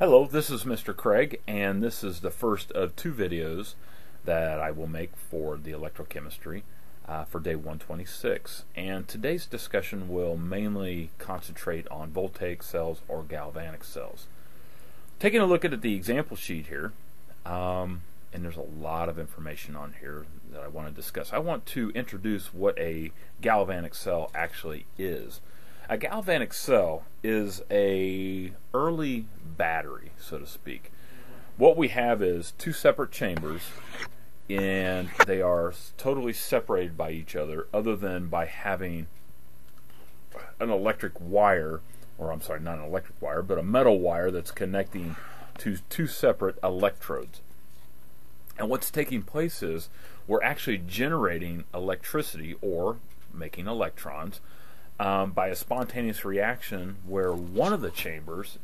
Hello, this is Mr. Craig, and this is the first of two videos that I will make for the electrochemistry for day 126. And today's discussion will mainly concentrate on voltaic cells or galvanic cells. Taking a look at the example sheet here, and there's a lot of information on here that I want to discuss. I want to introduce what a galvanic cell actually is. A galvanic cell is a early battery, so to speak. What we have is two separate chambers, and they are totally separated by each other than by having an electric wire, or I'm sorry, not an electric wire, but a metal wire that's connecting to two separate electrodes. And what's taking place is we're actually generating electricity, or making electrons, by a spontaneous reaction where one of the chambers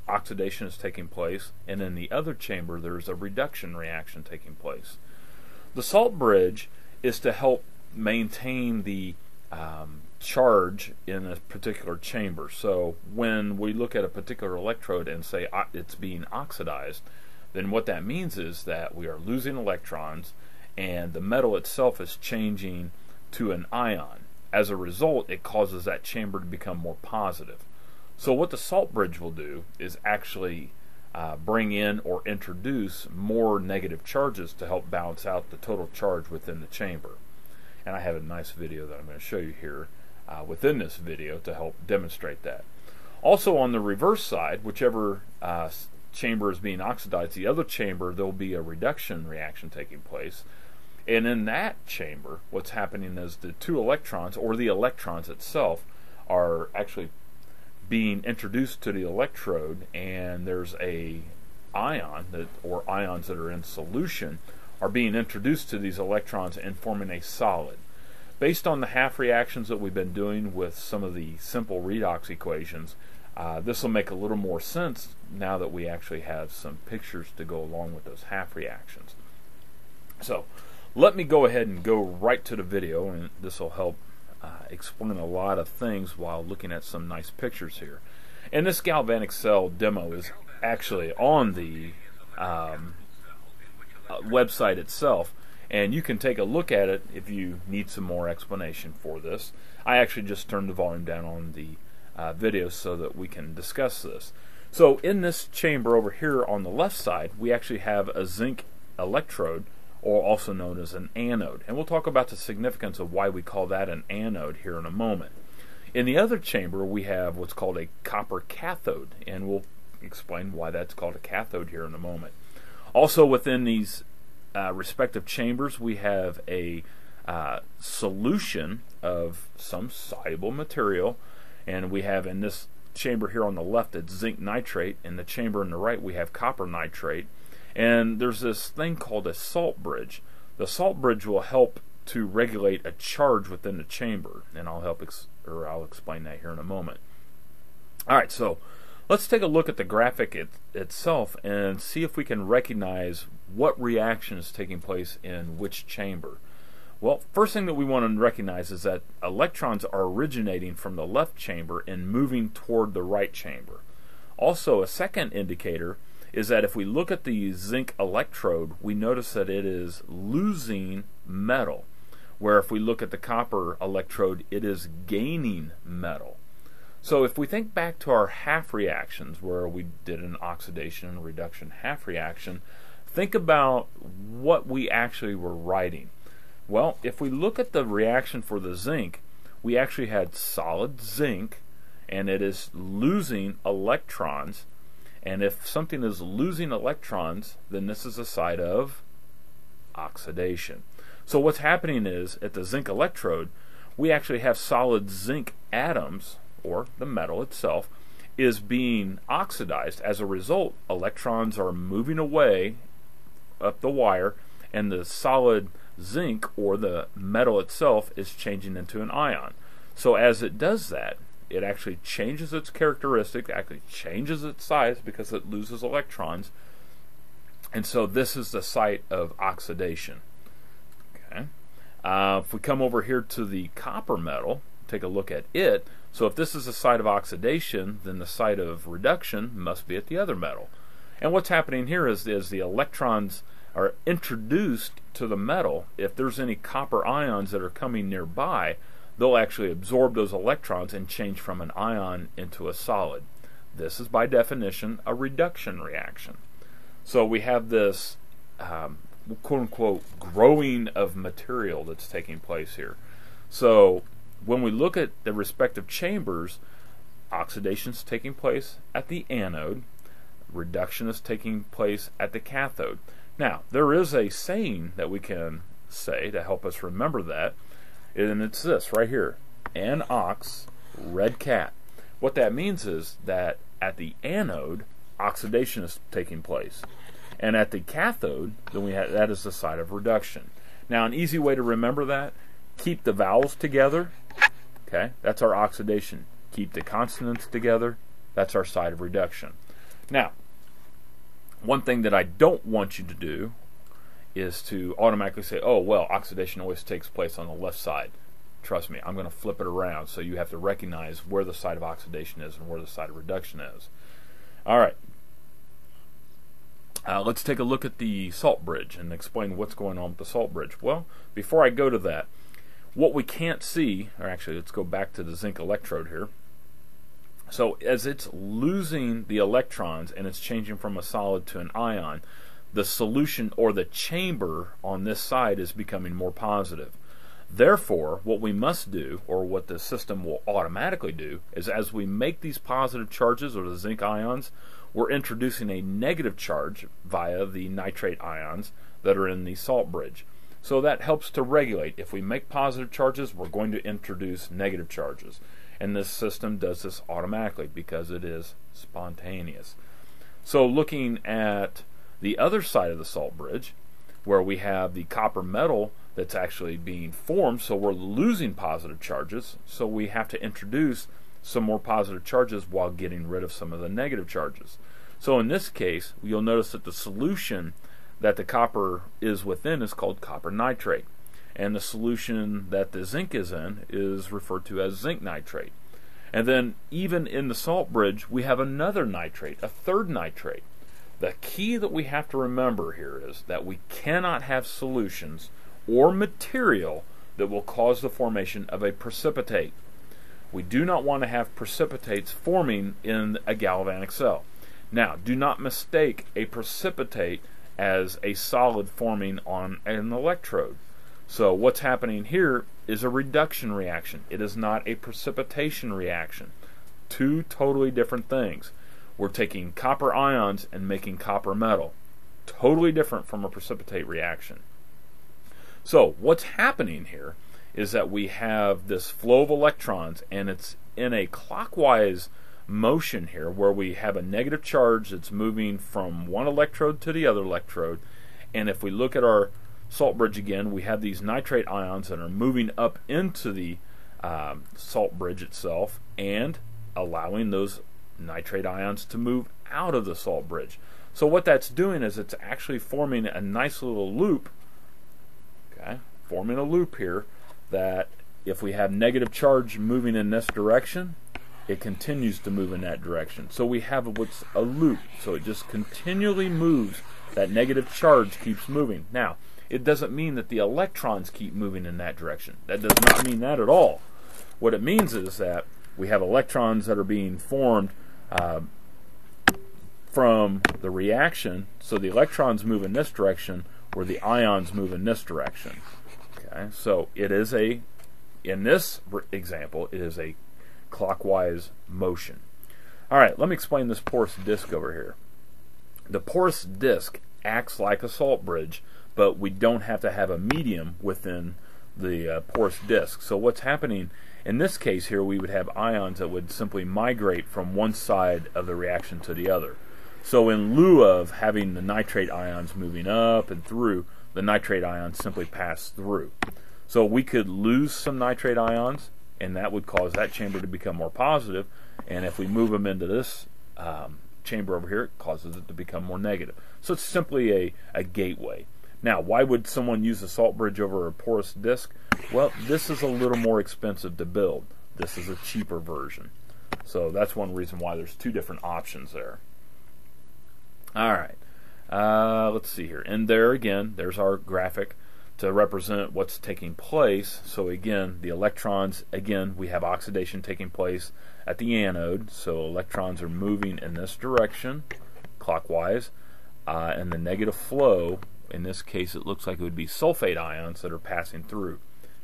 oxidation is taking place, and in the other chamber there's a reduction reaction taking place. The salt bridge is to help maintain the charge in a particular chamber. So when we look at a particular electrode and say it's being oxidized, then what that means is that we are losing electrons and the metal itself is changing to an ion. As a result, it causes that chamber to become more positive. So what the salt bridge will do is actually bring in or introduce more negative charges to help balance out the total charge within the chamber. And I have a nice video that I'm going to show you here within this video to help demonstrate that. Also on the reverse side, whichever chamber is being oxidized, the other chamber, there will be a reduction reaction taking place. And in that chamber, what's happening is the two electrons, or the electrons itself, are actually being introduced to the electrode, and there's a ion, or ions that are in solution, are being introduced to these electrons and forming a solid. Based on the half reactions that we've been doing with some of the simple redox equations, this will make a little more sense now that we actually have some pictures to go along with those half reactions. So let me go ahead and go right to the video, and this will help explain a lot of things while looking at some nice pictures here. And this galvanic cell demo is actually on the website itself, and you can take a look at it if you need some more explanation for this. I actually just turned the volume down on the video so that we can discuss this. So in this chamber over here on the left side, we actually have a zinc electrode, or also known as an anode. And we'll talk about the significance of why we call that an anode here in a moment. In the other chamber, we have what's called a copper cathode, and we'll explain why that's called a cathode here in a moment. Also within these respective chambers, we have a solution of some soluble material, and we have in this chamber here on the left, it's zinc nitrate. In the chamber on the right, we have copper nitrate. And there's this thing called a salt bridge. The salt bridge will help to regulate a charge within the chamber, and I'll explain that here in a moment. All right, so let's take a look at the graphic itself and see if we can recognize what reaction is taking place in which chamber. Well, first thing that we want to recognize is that electrons are originating from the left chamber and moving toward the right chamber. Also, a second indicator is that if we look at the zinc electrode, we notice that it is losing metal, where if we look at the copper electrode, it is gaining metal. So if we think back to our half reactions, where we did an oxidation and reduction half reaction, think about what we actually were writing. Well, if we look at the reaction for the zinc, we actually had solid zinc, and it is losing electrons. And if something is losing electrons, then this is a side of oxidation. So what's happening is, at the zinc electrode, we actually have solid zinc atoms, or the metal itself, is being oxidized. As a result, electrons are moving away up the wire, and the solid zinc, or the metal itself, is changing into an ion. So as it does that, it actually changes its characteristic, actually changes its size because it loses electrons. And so this is the site of oxidation. Okay. If we come over here to the copper metal, take a look at it. So if this is the site of oxidation, then the site of reduction must be at the other metal. And what's happening here is the electrons are introduced to the metal. If there's any copper ions that are coming nearby, they'll actually absorb those electrons and change from an ion into a solid. This is by definition a reduction reaction. So we have this quote-unquote growing of material that's taking place here. So when we look at the respective chambers, oxidation is taking place at the anode, reduction is taking place at the cathode. Now, there is a saying that we can say to help us remember that, and it's this right here: an ox, red cat. What that means is that at the anode, oxidation is taking place, and at the cathode, then that is the site of reduction. Now, an easy way to remember that: keep the vowels together. Okay, that's our oxidation. Keep the consonants together. That's our site of reduction. Now, one thing that I don't want you to do is to automatically say, oh, well, oxidation always takes place on the left side. Trust me, I'm going to flip it around, so you have to recognize where the site of oxidation is and where the site of reduction is. All right. Let's take a look at the salt bridge and explain what's going on with the salt bridge. Well, before I go to that, what we can't see, or actually let's go back to the zinc electrode here. So as it's losing the electrons and it's changing from a solid to an ion, the solution or the chamber on this side is becoming more positive. Therefore, what we must do, or what the system will automatically do, is as we make these positive charges, or the zinc ions, we're introducing a negative charge via the nitrate ions that are in the salt bridge. So that helps to regulate. If we make positive charges, we're going to introduce negative charges. And this system does this automatically because it is spontaneous. So looking at the other side of the salt bridge, where we have the copper metal that's actually being formed, so we're losing positive charges, so we have to introduce some more positive charges while getting rid of some of the negative charges. So in this case, you'll notice that the solution that the copper is within is called copper nitrate, and the solution that the zinc is in is referred to as zinc nitrate. And then even in the salt bridge, we have another nitrate, a third nitrate. The key that we have to remember here is that we cannot have solutions or material that will cause the formation of a precipitate. We do not want to have precipitates forming in a galvanic cell. Now, do not mistake a precipitate as a solid forming on an electrode. So what's happening here is a reduction reaction. It is not a precipitation reaction. Two totally different things. We're taking copper ions and making copper metal. Totally different from a precipitate reaction. So what's happening here is that we have this flow of electrons, and it's in a clockwise motion here, where we have a negative charge that's moving from one electrode to the other electrode. And if we look at our salt bridge again, we have these nitrate ions that are moving up into the salt bridge itself and allowing those nitrate ions to move out of the salt bridge. So what that's doing is it's actually forming a nice little loop, okay, forming a loop here, that if we have negative charge moving in this direction, it continues to move in that direction. So we have what's a loop. So it just continually moves. That negative charge keeps moving. Now, it doesn't mean that the electrons keep moving in that direction. That does not mean that at all. What it means is that we have electrons that are being formed from the reaction. So the electrons move in this direction, where the ions move in this direction. Okay, so it is in this example, it is a clockwise motion. All right, let me explain this porous disk over here. The porous disk acts like a salt bridge, but we don't have to have a medium within the porous disk. So what's happening in this case here, we would have ions that would simply migrate from one side of the reaction to the other. So in lieu of having the nitrate ions moving up and through, the nitrate ions simply pass through. So we could lose some nitrate ions, and that would cause that chamber to become more positive, and if we move them into this chamber over here, it causes it to become more negative. So it's simply a gateway. Now, why would someone use a salt bridge over a porous disk? Well, this is a little more expensive to build. this is a cheaper version. So that's one reason why there's two different options there. Alright, let's see here. And there again, there's our graphic to represent what's taking place. So again, the electrons, again, we have oxidation taking place at the anode. So electrons are moving in this direction, clockwise, and the negative flow, in this case it looks like it would be sulfate ions that are passing through.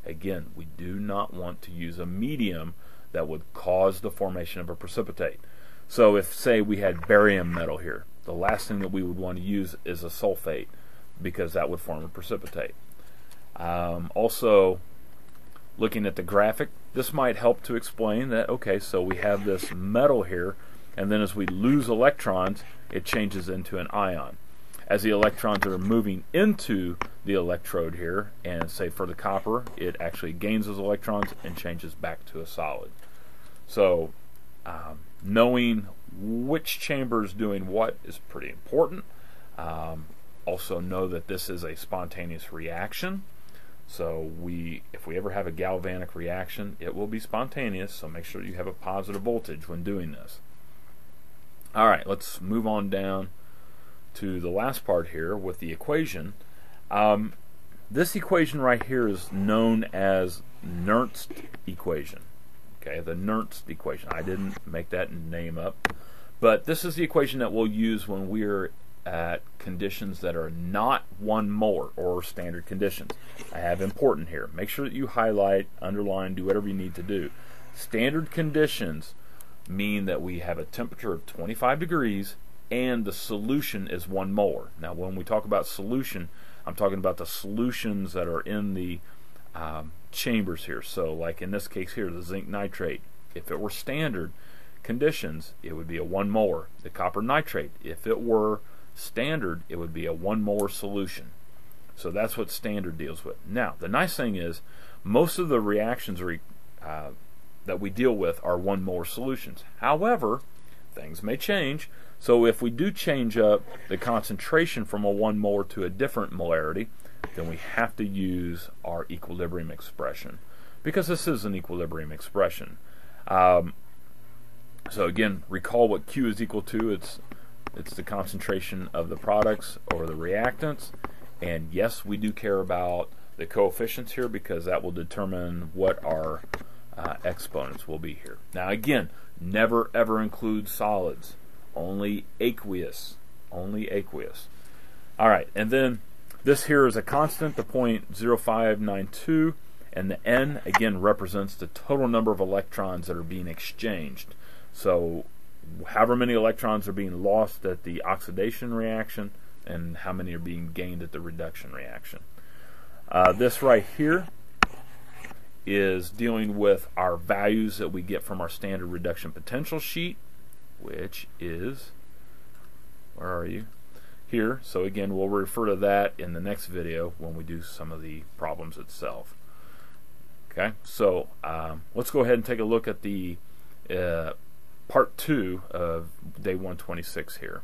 Again, we do not want to use a medium that would cause the formation of a precipitate. So if, say, we had barium metal here, the last thing that we would want to use is a sulfate, because that would form a precipitate. Also, looking at the graphic, this might help to explain that, okay, so we have this metal here, and then as we lose electrons, it changes into an ion. As the electrons are moving into the electrode here, and say for the copper, it actually gains those electrons and changes back to a solid. So, knowing which chamber is doing what is pretty important. Also know that this is a spontaneous reaction. So if we ever have a galvanic reaction, it will be spontaneous, so make sure you have a positive voltage when doing this. Alright, let's move on down to the last part here with the equation. This equation right here is known as Nernst Equation. Okay, the Nernst Equation. I didn't make that name up, but this is the equation that we'll use when we're at conditions that are not 1 mole or standard conditions. I have important here. Make sure that you highlight, underline, do whatever you need to do. Standard conditions mean that we have a temperature of 25 degrees and the solution is 1 mole. Now when we talk about solution, I'm talking about the solutions that are in the chambers here. So like in this case here, the zinc nitrate, if it were standard conditions, it would be a 1 mole. The copper nitrate, if it were standard, it would be a 1 mole solution. So that's what standard deals with. Now the nice thing is most of the reactions that we deal with are 1 mole solutions. However, things may change. So if we do change up the concentration from a 1 mole to a different molarity, then we have to use our equilibrium expression, because this is an equilibrium expression. So again, recall what Q is equal to. It's the concentration of the products or the reactants. And yes, we do care about the coefficients here because that will determine what our exponents will be here. Now again, never ever include solids. Only aqueous. Only aqueous. Alright, and then this here is a constant, the 0.0592, and the N again represents the total number of electrons that are being exchanged. So however many electrons are being lost at the oxidation reaction and how many are being gained at the reduction reaction. This right here is dealing with our values that we get from our standard reduction potential sheet, which is, where are you? Here. So again, we'll refer to that in the next video when we do some of the problems itself. Okay, so let's go ahead and take a look at the part 2 of day 126 here.